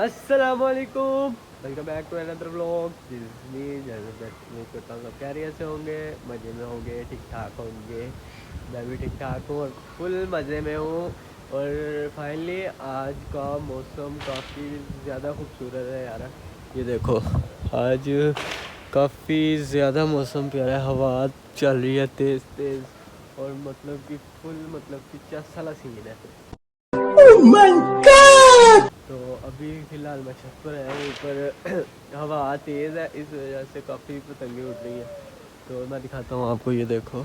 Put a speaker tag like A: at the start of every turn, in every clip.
A: अस्सलामुअलैकुम, welcome back to another vlog. उम्मीद करता हूँ सब खैरियत से होंगे, मज़े में होंगे, ठीक ठाक होंगे। मैं भी ठीक ठाक हूँ और फुल मज़े में हूँ। और फाइनली आज का मौसम काफ़ी ज़्यादा खूबसूरत है यार। ये देखो, आज काफ़ी ज़्यादा मौसम प्यारा है, हवा चल रही है तेज़ तेज़ और मतलब कि फुल मतलब कि चला सीन है। Oh my God! तो अभी फ़िलहाल मैं छत पर आया हूँ, ऊपर हवा तेज़ है, इस वजह से काफ़ी पतंगे उड़ रही हैं। तो मैं दिखाता हूँ आपको, ये देखो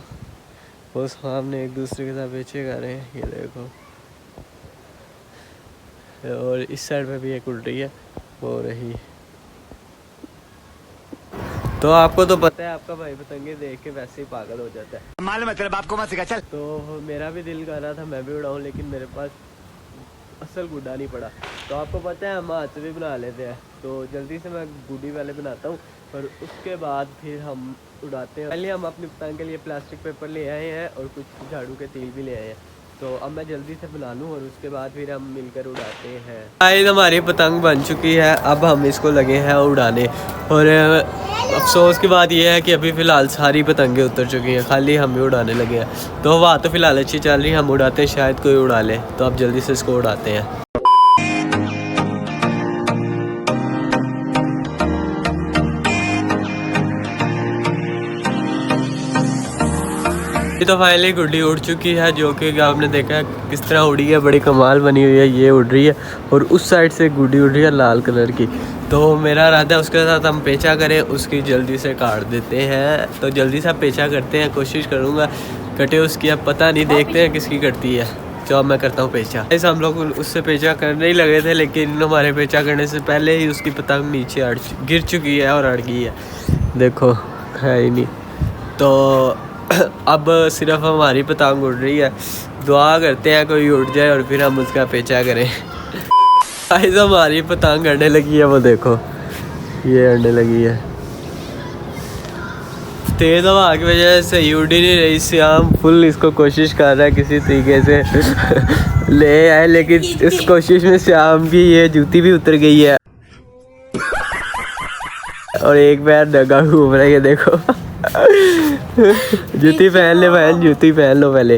A: वो सामने एक दूसरे के साथ बेचे कर रहे हैं, ये देखो। और इस साइड पे भी एक उड़ रही है, वो रही। तो आपको तो पता है, आपका भाई पतंगे देख के वैसे ही पागल हो जाता है।
B: मालूम है तेरे बाप को मत सिखा, चल।
A: तो मेरा भी दिल कर रहा था मैं भी उड़ाऊँ, लेकिन मेरे पास असल गुड्डा नहीं पड़ा। तो आपको पता है हम हाथ से भी बना लेते हैं, तो जल्दी से मैं गुड्डी वाले बनाता हूँ और उसके बाद फिर हम उड़ाते हैं। पहले हम अपनी पतंग के लिए प्लास्टिक पेपर ले आए हैं और कुछ झाड़ू के तेल भी ले आए हैं। तो अब मैं जल्दी से बना लूँ और उसके बाद फिर हम मिलकर उड़ाते हैं। आज हमारी पतंग बन चुकी है, अब हम इसको लगे हैं उड़ाने। और अफसोस की बात यह है कि अभी फ़िलहाल सारी पतंगे उतर चुकी हैं, खाली हम ही उड़ाने लगे हैं। तो हवा तो फ़िलहाल अच्छी चल रही है, हम उड़ाते हैं, शायद कोई उड़ा ले। तो अब जल्दी से इसको उड़ाते हैं। ये तो फाइनली गुड्डी उड़ चुकी है, जो कि आपने देखा है किस तरह उड़ी है, बड़ी कमाल बनी हुई है। ये उड़ रही है और उस साइड से गुड्डी उड़ रही है लाल कलर की। तो मेरा इरादा है उसके साथ हम पेचा करें, उसकी जल्दी से काट देते हैं। तो जल्दी से पेचा करते हैं, कोशिश करूँगा कटे उसकी, अब पता नहीं, देखते हैं किसकी कटती है। तो अब मैं करता हूँ पेचा। ऐसे हम लोग उससे पेचा करने ही लगे थे, लेकिन हमारे पेचा करने से पहले ही उसकी पतंग नीचे गिर चुकी है और अड़ गई है। देखो है ही नहीं। तो अब सिर्फ हमारी पतंग उड़ रही है, दुआ करते हैं कोई उड़ जाए और फिर हम उसका पेचा करें। आज हमारी पतंग अड़ने लगी है, वो देखो ये अड़ने लगी है। तेज़ हवा की वजह से उड़ ही नहीं रही। श्याम फुल इसको कोशिश कर रहा है किसी तरीके से ले आए, लेकिन इस कोशिश में श्याम की ये जूती भी उतर गई है और एक पैर डगा घूम रहा है, ये देखो। जूती पहन ले बहन, जूती पहन लो पहले।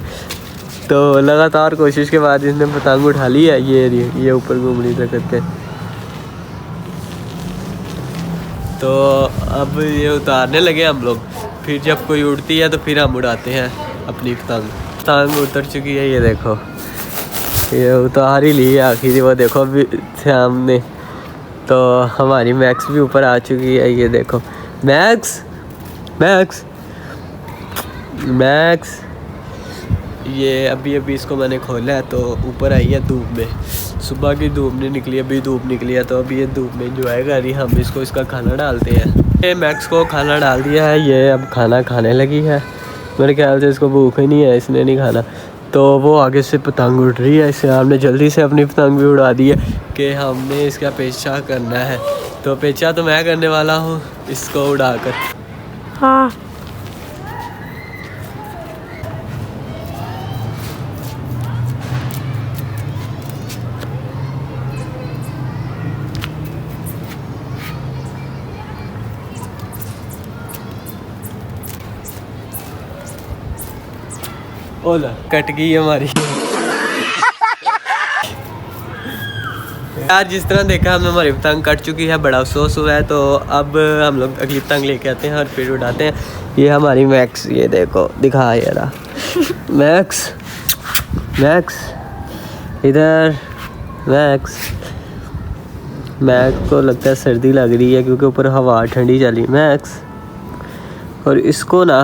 A: तो लगातार कोशिश के बाद इसने पतंग उठा ली है, ये ऊपर घूम रही था करके। तो अब ये उतारने लगे हम लोग, फिर जब कोई उड़ती है तो फिर हम उड़ाते हैं अपनी पतंग। पतंग उतर चुकी है, ये देखो, ये उतार ही ली है आखिर, वो देखो अभी सामने। तो हमारी मैक्स भी ऊपर आ चुकी है, ये देखो। मैक्स मैक्स मैक्स ये अभी इसको मैंने खोला है, तो ऊपर आई है धूप में। सुबह की धूप नहीं निकली, अभी धूप निकली है, तो अभी ये धूप में इंजॉय कर रही है। हम इसको इसका खाना डालते हैं। ये मैक्स को खाना डाल दिया है, ये अब खाना खाने लगी है। मेरे ख्याल से इसको भूख ही नहीं है, इसने नहीं खाना। तो वो आगे से पतंग उड़ रही है, इससे हमने जल्दी से अपनी पतंग भी उड़ा दी है कि हमने इसका पेचा करना है। तो पेचा तो मैं करने वाला हूँ इसको उड़ाकर। हाँ ओला कट गई हमारी। यार जिस तरह देखा हमने हमारी पतंग कट चुकी है, बड़ा अफसोस हुआ है। तो अब हम लोग अगली पतंग लेके आते हैं और फिर उड़ाते हैं। ये हमारी मैक्स, ये देखो, दिखा यार। मैक्स मैक्स इधर। मैक्स को लगता है सर्दी लग रही है, क्योंकि ऊपर हवा ठंडी चली। मैक्स, और इसको ना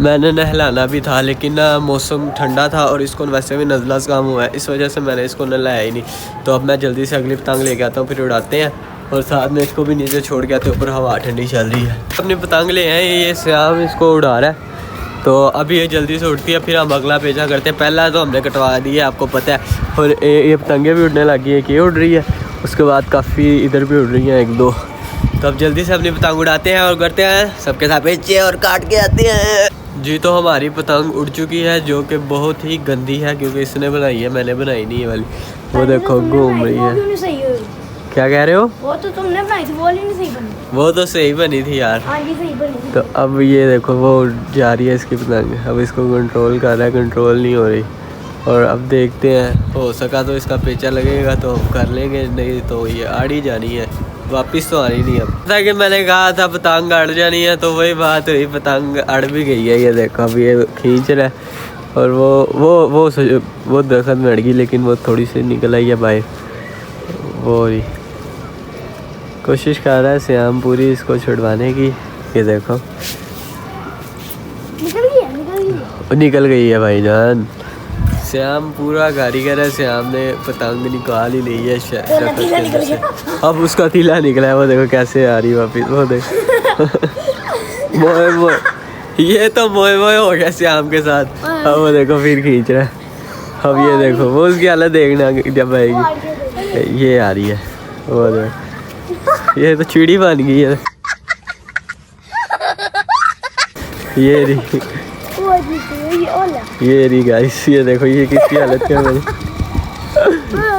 A: मैंने नहलाना भी था, लेकिन ना मौसम ठंडा था और इसको वैसे भी नज़ला काम हुआ है, इस वजह से मैंने इसको नहलाया ही नहीं। तो अब मैं जल्दी से अगली पतंग लेके आता हूँ, फिर उड़ाते हैं और साथ में इसको भी नीचे छोड़ के आते हैं, ऊपर हवा ठंडी चल रही है। अपनी पतंग ले आए, ये श्याम इसको उड़ा रहा है। तो अभी ये जल्दी से उड़ती है, फिर हम अगला पेचा करते हैं। पहला तो हमने कटवा दिया, आपको पता है। और ये पतंगें भी उड़ने लगी है कि ये उड़ रही है, उसके बाद काफ़ी इधर भी उड़ रही हैं एक दो। तो अब जल्दी से अपनी पतंग उड़ाते हैं और करते हैं सबके साथ पेचे और काट के आते हैं जी। तो हमारी पतंग उड़ चुकी है, जो कि बहुत ही गंदी है, क्योंकि इसने बनाई है, मैंने बनाई नहीं है वाली। वो देखो घूम रही है। क्या कह रहे हो?
B: वो तो तुमने बनाई थी, वो वाली नहीं सही बनी।
A: वो तो सही बनी थी यार।
B: हाँ जी सही बनी थी।
A: तो अब ये देखो वो जा रही है इसकी पतंग, अब इसको कंट्रोल कर रहा है, कंट्रोल नहीं हो रही। और अब देखते हैं, हो सका तो इसका पेचा लगेगा तो कर लेंगे, नहीं तो ये आड़ ही जानी है, वापस तो आनी नहीं। अब जैसा कि मैंने कहा था पतंग अड़ जानी है, तो वही बात हुई, पतंग अड़ भी गई है। ये देखो अब ये खींच रहा है और वो दरख्त में अड़ गई, लेकिन वो थोड़ी सी निकल आई है बाहर। वो ही कोशिश कर रहा है श्याम पूरी इसको छुड़वाने की। ये देखो निकल गई है भाईजान। श्याम पूरा कारीगर है, श्याम ने पतंग निकाल ही ली है शक्ल के अंदर से। अब उसका तीला निकला है, वो देखो कैसे आ रही वापिस, वो देखो मोए मोए, ये तो मोए मोए हो गया श्याम के साथ। अब वो देखो फिर खींच रहा है। अब ये देखो वो उसकी हालत देखना जब आएगी। ये आ रही है, वो देखो ये तो चिड़ी बन गई है। ये रही गाइस, ये देखो ये किसकी हालत क्या है।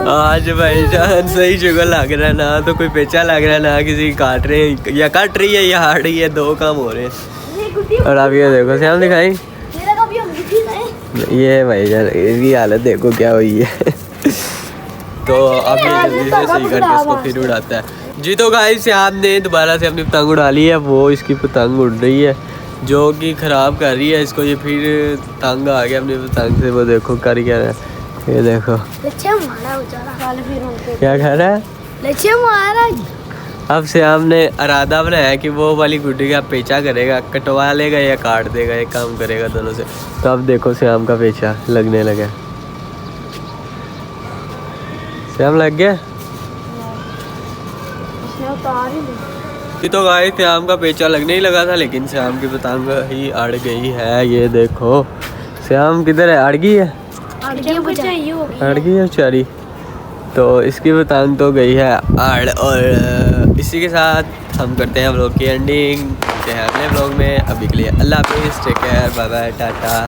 A: आज भाईजान सही जुगल लग रहा है, ना तो कोई पेचा लग रहा है, ना किसी काट रहे हैं, या काट रही है या हाड़ रही है, दो काम हो रहे हैं। और अब ये देखो श्याम दिखाई, ये भाईजान इसकी हालत देखो क्या हुई है। तो अब ये जल्दी से सही करके इसको फिर उड़ाता है जी। तो गाइस श्याम ने दोबारा से अपनी पतंग उड़ा ली है, वो इसकी पतंग उड़ रही है जो कि ख़राब कर रही है इसको। ये फिर तंग आ गया अपनी पतंग से, वो देखो कर क्या रहा है। ये देखो क्या कह रहा है। अब श्याम ने इरादा बनाया कि वो वाली गुड्डी का पेचा करेगा, कटवा लेगा या काट देगा, एक काम करेगा दोनों से। तो अब देखो श्याम का पेचा लगने लगा, श्याम लग गया। तो गाइस श्याम का पेचा लगने ही लगा था, लेकिन श्याम की पतंग ही अड़ गई है। ये देखो श्याम किधर है, अड़ गई है, अड़ गई है बेचारी। तो इसकी पतंग तो गई है अड़। और इसी के साथ हम करते हैं व्लॉग की एंडिंग। अगले व्लॉग में, अभी के लिए अल्लाह हाफिज़, take care, bye bye, Tata.